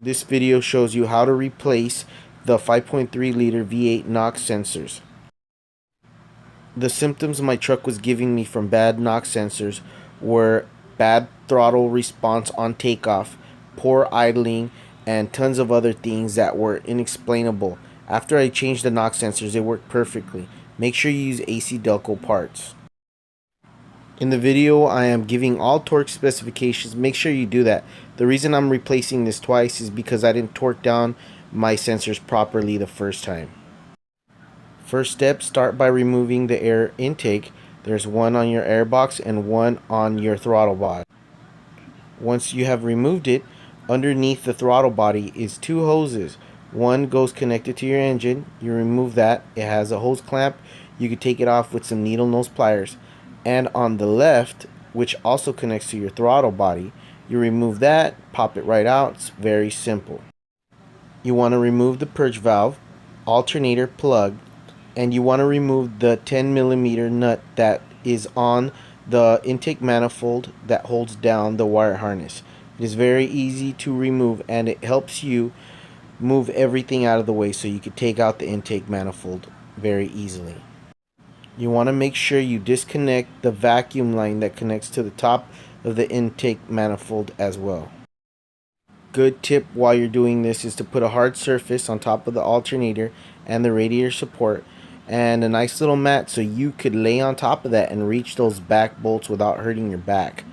This video shows you how to replace the 5.3 liter V8 NOx sensors. The symptoms my truck was giving me from bad NOx sensors were bad throttle response on takeoff, poor idling, and tons of other things that were inexplainable. After I changed the NOx sensors, it worked perfectly. Make sure you use AC Delco parts. In the video, I am giving all torque specifications. Make sure you do that. The reason I'm replacing this twice is because I didn't torque down my sensors properly the first time. First step, start by removing the air intake. There's one on your air box and one on your throttle body. Once you have removed it, underneath the throttle body is two hoses. One goes connected to your engine. You remove that. It has a hose clamp. You can take it off with some needle nose pliers. And on the left, which also connects to your throttle body, you remove that, pop it right out. It's very simple. You want to remove the purge valve, alternator plug, and you want to remove the 10mm nut that is on the intake manifold that holds down the wire harness. It is very easy to remove, and it helps you move everything out of the way so you can take out the intake manifold very easily. You want to make sure you disconnect the vacuum line that connects to the top of the intake manifold as well. Good tip while you're doing this is to put a hard surface on top of the alternator and the radiator support and a nice little mat so you could lay on top of that and reach those back bolts without hurting your back.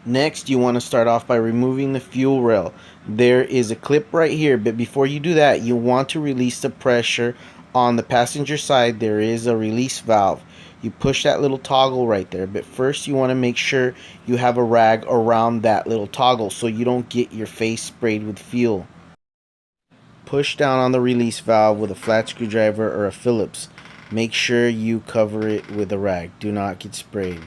Next, you want to start off by removing the fuel rail. There is a clip right here, but before you do that, you want to release the pressure on the passenger side. There is a release valve. You push that little toggle right there, but first you want to make sure you have a rag around that little toggle so you don't get your face sprayed with fuel. Push down on the release valve with a flat screwdriver or a Phillips. Make sure you cover it with a rag. Do not get sprayed.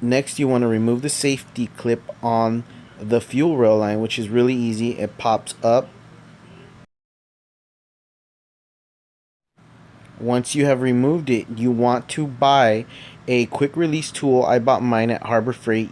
Next, you want to remove the safety clip on the fuel rail line, which is really easy. It pops up. Once you have removed it, you want to buy a quick release tool. I bought mine at Harbor Freight.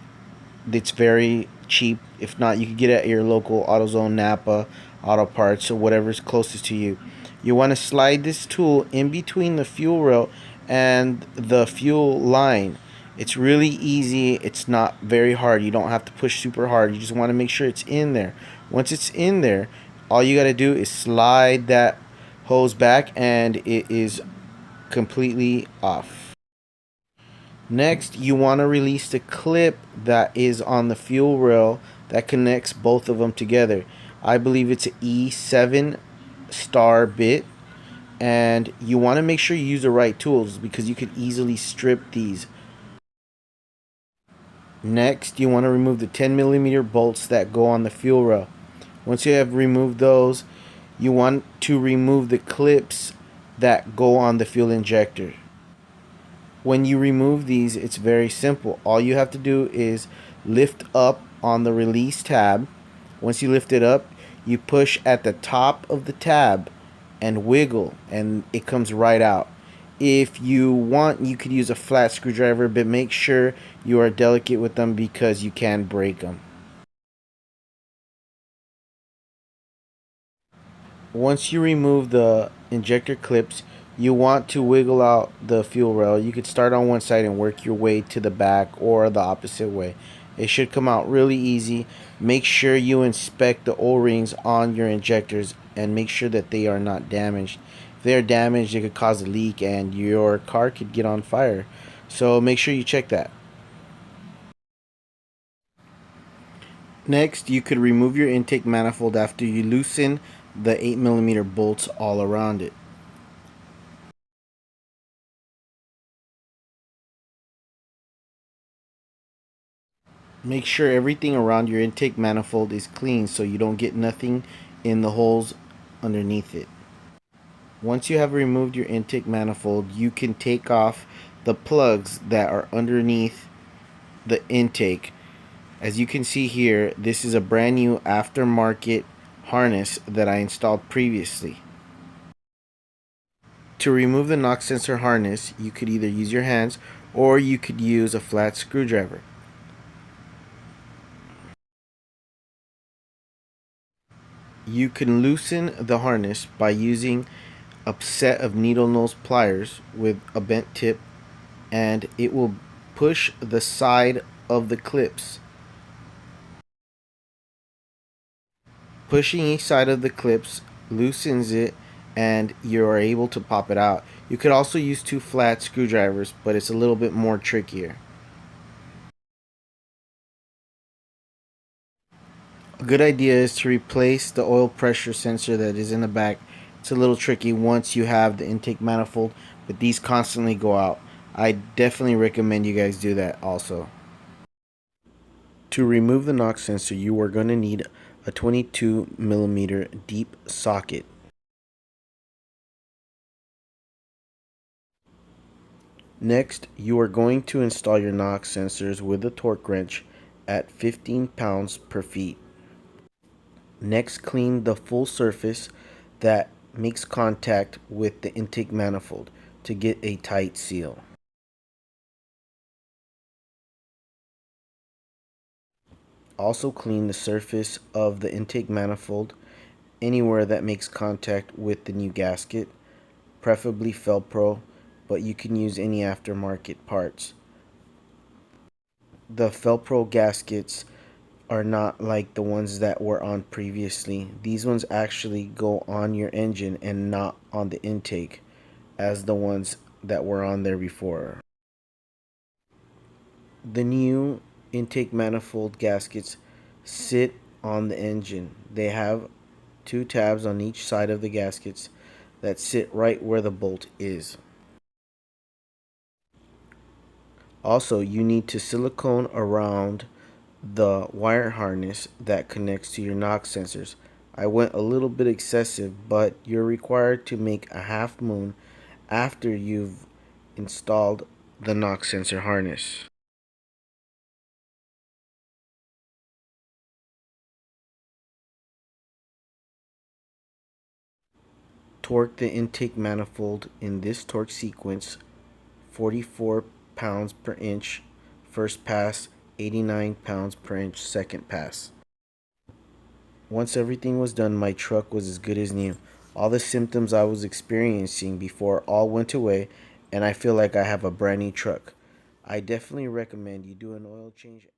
It's very cheap. If not, you can get it at your local AutoZone, Napa, Auto Parts, or whatever's closest to you. You want to slide this tool in between the fuel rail and the fuel line. It's really easy. It's not very hard. You don't have to push super hard. You just want to make sure it's in there. Once it's in there, all you got to do is slide that hose back and it is completely off. Next, you want to release the clip that is on the fuel rail that connects both of them together. I believe it's an E7 star bit, and you want to make sure you use the right tools because you could easily strip these. Next, you want to remove the 10mm bolts that go on the fuel rail. Once you have removed those, you want to remove the clips that go on the fuel injector. When you remove these, it's very simple. All you have to do is lift up on the release tab. Once you lift it up, you push at the top of the tab and wiggle, and it comes right out. If you want, you could use a flat screwdriver, but make sure you are delicate with them because you can break them. Once you remove the injector clips, you want to wiggle out the fuel rail. You could start on one side and work your way to the back or the opposite way. It should come out really easy. Make sure you inspect the O-rings on your injectors and make sure that they are not damaged. If they are damaged, it could cause a leak and your car could get on fire. So make sure you check that. Next, you could remove your intake manifold after you loosen the 8mm bolts all around it. Make sure everything around your intake manifold is clean so you don't get nothing in the holes underneath it. Once you have removed your intake manifold, you can take off the plugs that are underneath the intake. As you can see here, this is a brand new aftermarket harness that I installed previously. To remove the knock sensor harness, you could either use your hands or you could use a flat screwdriver. You can loosen the harness by using a set of needle nose pliers with a bent tip, and it will push the side of the clips. Pushing each side of the clips loosens it and you are able to pop it out. You could also use two flat screwdrivers, but it's a little bit more trickier. A good idea is to replace the oil pressure sensor that is in the back. It's a little tricky once you have the intake manifold, but these constantly go out. I definitely recommend you guys do that also. To remove the knock sensor, you are going to need a 22mm deep socket. Next, you are going to install your knock sensors with a torque wrench at 15 pounds per feet. Next, clean the full surface that makes contact with the intake manifold to get a tight seal. Also clean the surface of the intake manifold anywhere that makes contact with the new gasket, preferably Felpro, but you can use any aftermarket parts. The Felpro gaskets are not like the ones that were on previously. These ones actually go on your engine and not on the intake as the ones that were on there before. The new intake manifold gaskets sit on the engine. They have two tabs on each side of the gaskets that sit right where the bolt is. Also, you need to silicone around the wire harness that connects to your knock sensors. I went a little bit excessive, but you're required to make a half moon after you've installed the knock sensor harness. Torque the intake manifold in this torque sequence: 44 pounds per inch first pass, 89 pounds per inch second pass. Once everything was done, my truck was as good as new. All the symptoms I was experiencing before all went away, and I feel like I have a brand new truck. I definitely recommend you do an oil change